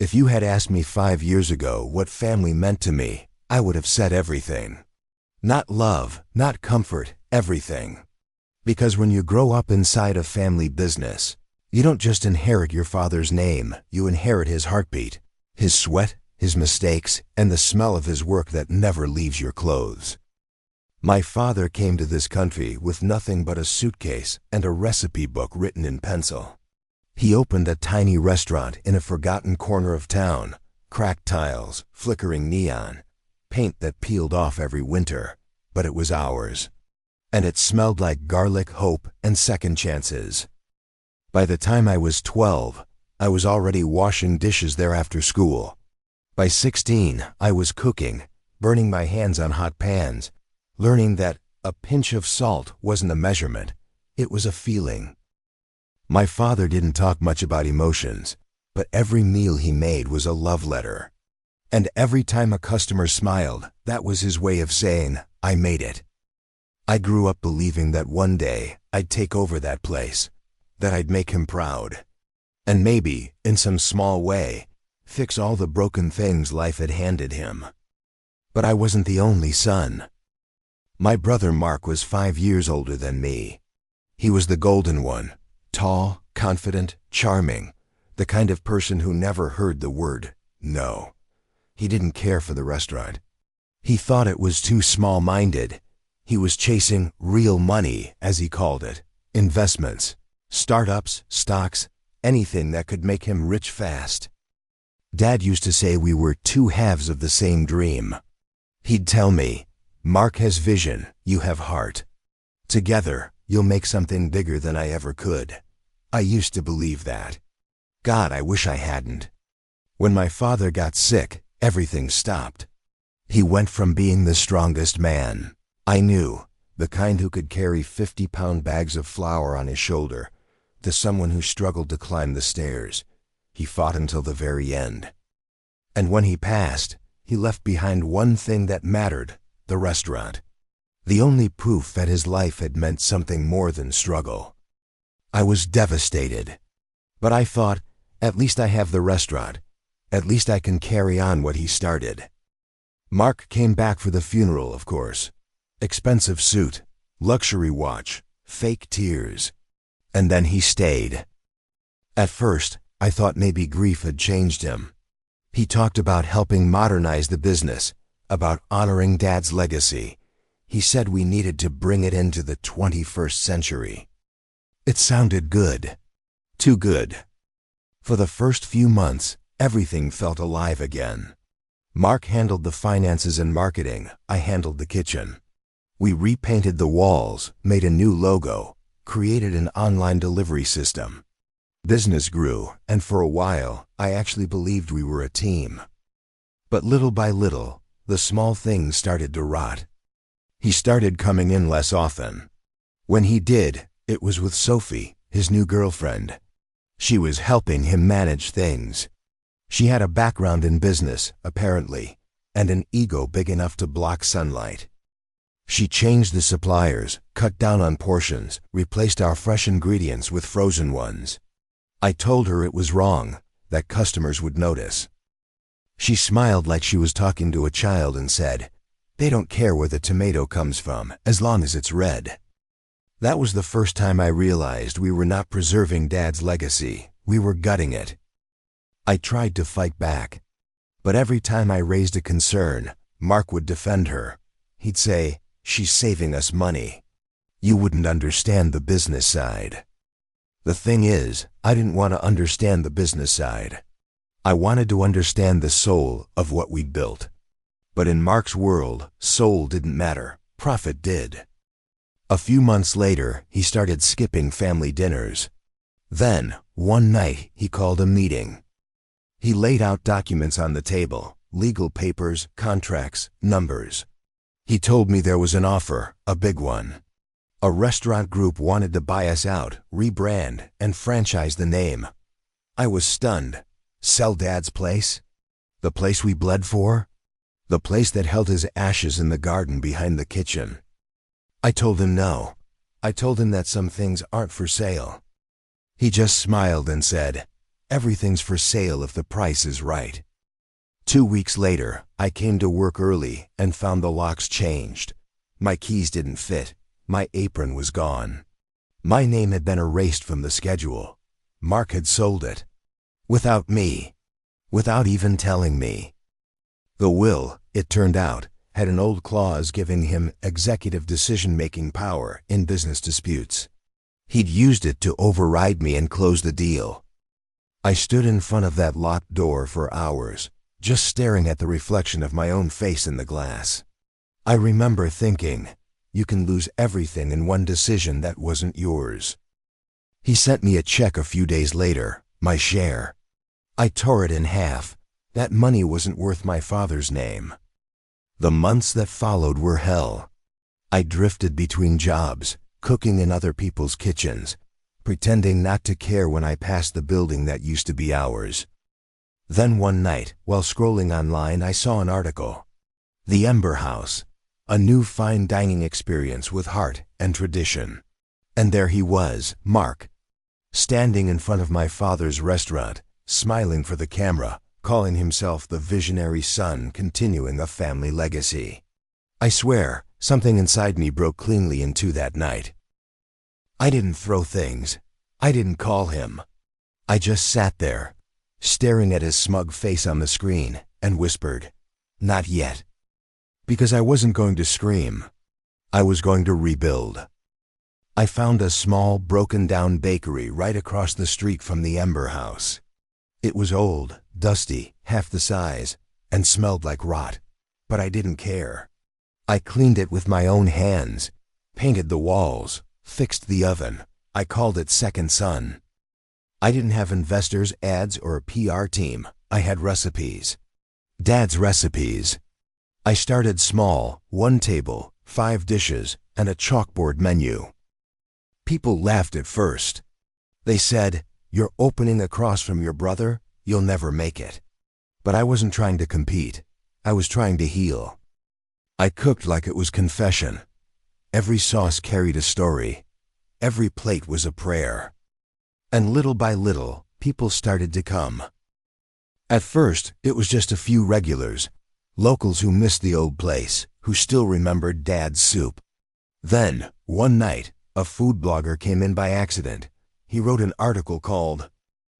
If you had asked me 5 years ago what family meant to me, I would have said everything. Not love, not comfort, everything. Because when you grow up inside a family business, you don't just inherit your father's name, you inherit his heartbeat, his sweat, his mistakes, and the smell of his work that never leaves your clothes. My father came to this country with nothing but a suitcase and a recipe book written in pencil. He opened a tiny restaurant in a forgotten corner of town, cracked tiles, flickering neon, paint that peeled off every winter, but it was ours. And it smelled like garlic, hope, and second chances. By the time I was 12, I was already washing dishes there after school. By 16, I was cooking, burning my hands on hot pans, learning that a pinch of salt wasn't a measurement, it was a feeling. My father didn't talk much about emotions, but every meal he made was a love letter. And every time a customer smiled, that was his way of saying, I made it. I grew up believing that one day I'd take over that place, that I'd make him proud, and maybe, in some small way, fix all the broken things life had handed him. But I wasn't the only son. My brother Mark was 5 years older than me. He was the golden one, tall, confident, charming, the kind of person who never heard the word no. He didn't care for the restaurant. He thought it was too small-minded. He was chasing real money, as he called it, investments, startups, stocks, anything that could make him rich fast. Dad used to say we were two halves of the same dream. He'd tell me, Mark has vision, you have heart. Together, you'll make something bigger than I ever could. I used to believe that. God, I wish I hadn't. When my father got sick, everything stopped. He went from being the strongest man I knew, the kind who could carry 50-pound bags of flour on his shoulder, to someone who struggled to climb the stairs. He fought until the very end. And when he passed, he left behind one thing that mattered, the restaurant. The only proof that his life had meant something more than struggle. I was devastated. But I thought, at least I have the restaurant. At least I can carry on what he started. Mark came back for the funeral, of course. Expensive suit, luxury watch, fake tears. And then he stayed. At first, I thought maybe grief had changed him. He talked about helping modernize the business, about honoring Dad's legacy. He said we needed to bring it into the 21st century. It sounded good. Too good. For the first few months, everything felt alive again. Mark handled the finances and marketing. I handled the kitchen. We repainted the walls, made a new logo, created an online delivery system. Business grew, and for a while, I actually believed we were a team. But little by little, the small things started to rot. He started coming in less often. When he did, it was with Sophie, his new girlfriend. She was helping him manage things. She had a background in business, apparently, and an ego big enough to block sunlight. She changed the suppliers, cut down on portions, replaced our fresh ingredients with frozen ones. I told her it was wrong, that customers would notice. She smiled like she was talking to a child and said, "They don't care where the tomato comes from, as long as it's red." That was the first time I realized we were not preserving Dad's legacy, we were gutting it. I tried to fight back. But every time I raised a concern, Mark would defend her. He'd say, "She's saving us money. You wouldn't understand the business side." The thing is, I didn't want to understand the business side. I wanted to understand the soul of what we'd built. But in Mark's world, soul didn't matter, profit did. A few months later, he started skipping family dinners. Then, one night, he called a meeting. He laid out documents on the table, legal papers, contracts, numbers. He told me there was an offer, a big one. A restaurant group wanted to buy us out, rebrand, and franchise the name. I was stunned. Sell Dad's place? The place we bled for? The place that held his ashes in the garden behind the kitchen? I told him no. I told him that some things aren't for sale. He just smiled and said, Everything's for sale if the price is right. 2 weeks later, I came to work early and found the locks changed. My keys didn't fit. My apron was gone. My name had been erased from the schedule. Mark had sold it. Without me. Without even telling me. The will, it turned out, had an old clause giving him executive decision-making power in business disputes. He'd used it to override me and close the deal. I stood in front of that locked door for hours, just staring at the reflection of my own face in the glass. I remember thinking, you can lose everything in one decision that wasn't yours. He sent me a check a few days later, my share. I tore it in half. That money wasn't worth my father's name. The months that followed were hell. I drifted between jobs, cooking in other people's kitchens, pretending not to care when I passed the building that used to be ours. Then one night, while scrolling online, I saw an article. The Ember House, a new fine dining experience with heart and tradition. And there he was, Mark, standing in front of my father's restaurant, smiling for the camera, calling himself the visionary son continuing a family legacy. I swear, something inside me broke cleanly in two that night. I didn't throw things. I didn't call him. I just sat there, staring at his smug face on the screen, and whispered, "Not yet." Because I wasn't going to scream. I was going to rebuild. I found a small, broken-down bakery right across the street from the Ember House. It was old, dusty, half the size, and smelled like rot, but I didn't care. I cleaned it with my own hands, painted the walls, fixed the oven. I called it Second Son. I didn't have investors, ads, or a PR team. I had recipes. Dad's recipes. I started small, 1 table, 5 dishes, and a chalkboard menu. People laughed at first. They said, "You're opening across from your brother? You'll never make it." But I wasn't trying to compete. I was trying to heal. I cooked like it was confession. Every sauce carried a story. Every plate was a prayer. And little by little, people started to come. At first, it was just a few regulars, locals who missed the old place, who still remembered Dad's soup. Then, one night, a food blogger came in by accident. He wrote an article called,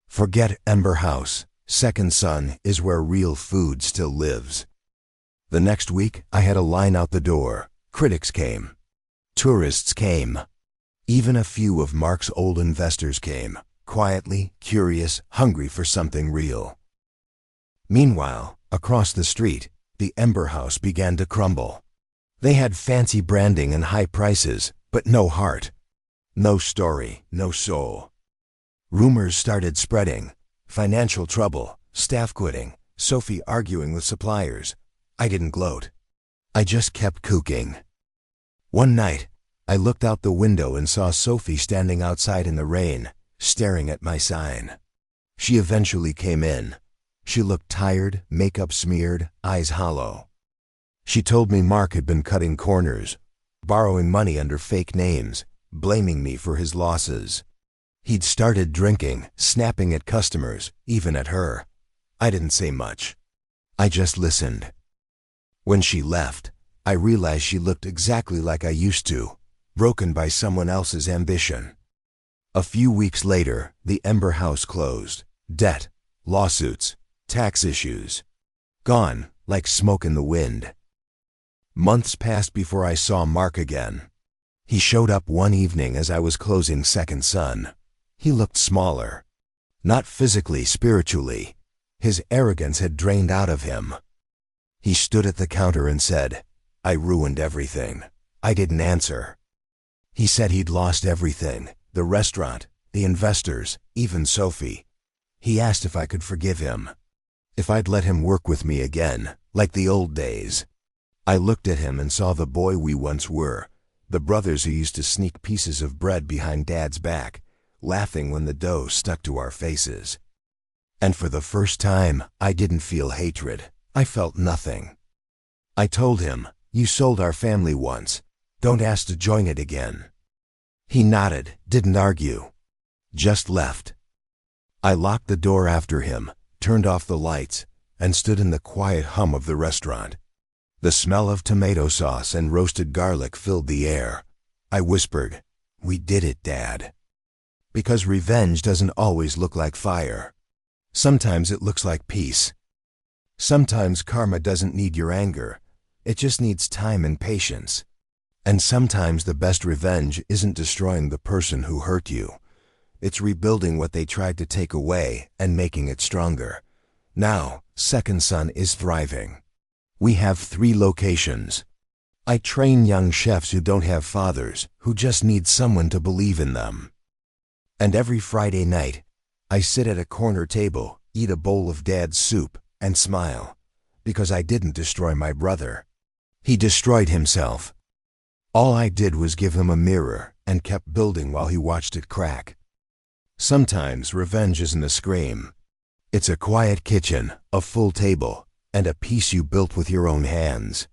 "Forget Ember House. Second Son is where real food still lives." The next week, I had a line out the door. Critics came. Tourists came. Even a few of Mark's old investors came, quietly, curious, hungry for something real. Meanwhile, across the street, the Ember House began to crumble. They had fancy branding and high prices, but no heart. No story, no soul. Rumors started spreading. Financial trouble, staff quitting, Sophie arguing with suppliers. I didn't gloat. I just kept cooking. One night, I looked out the window and saw Sophie standing outside in the rain, staring at my sign. She eventually came in. She looked tired, makeup smeared, eyes hollow. She told me Mark had been cutting corners, borrowing money under fake names, blaming me for his losses. He'd started drinking, snapping at customers, even at her. I didn't say much. I just listened. When she left, I realized she looked exactly like I used to, broken by someone else's ambition. A few weeks later, the Ember House closed. Debt, lawsuits, tax issues. Gone, like smoke in the wind. Months passed before I saw Mark again. He showed up one evening as I was closing Second Son. He looked smaller. Not physically, spiritually. His arrogance had drained out of him. He stood at the counter and said, "I ruined everything." I didn't answer. He said he'd lost everything, the restaurant, the investors, even Sophie. He asked if I could forgive him, if I'd let him work with me again, like the old days. I looked at him and saw the boy we once were, the brothers who used to sneak pieces of bread behind Dad's back, laughing when the dough stuck to our faces. And for the first time, I didn't feel hatred. I felt nothing. I told him, "You sold our family once. Don't ask to join it again." He nodded, didn't argue. Just left. I locked the door after him, turned off the lights, and stood in the quiet hum of the restaurant. The smell of tomato sauce and roasted garlic filled the air. I whispered, "We did it, Dad." Because revenge doesn't always look like fire. Sometimes it looks like peace. Sometimes karma doesn't need your anger. It just needs time and patience. And sometimes the best revenge isn't destroying the person who hurt you. It's rebuilding what they tried to take away and making it stronger. Now, Second Son is thriving. We have 3 locations. I train young chefs who don't have fathers, who just need someone to believe in them. And every Friday night, I sit at a corner table, eat a bowl of Dad's soup, and smile. Because I didn't destroy my brother. He destroyed himself. All I did was give him a mirror and kept building while he watched it crack. Sometimes revenge isn't a scream. It's a quiet kitchen, a full table, and a peace you built with your own hands.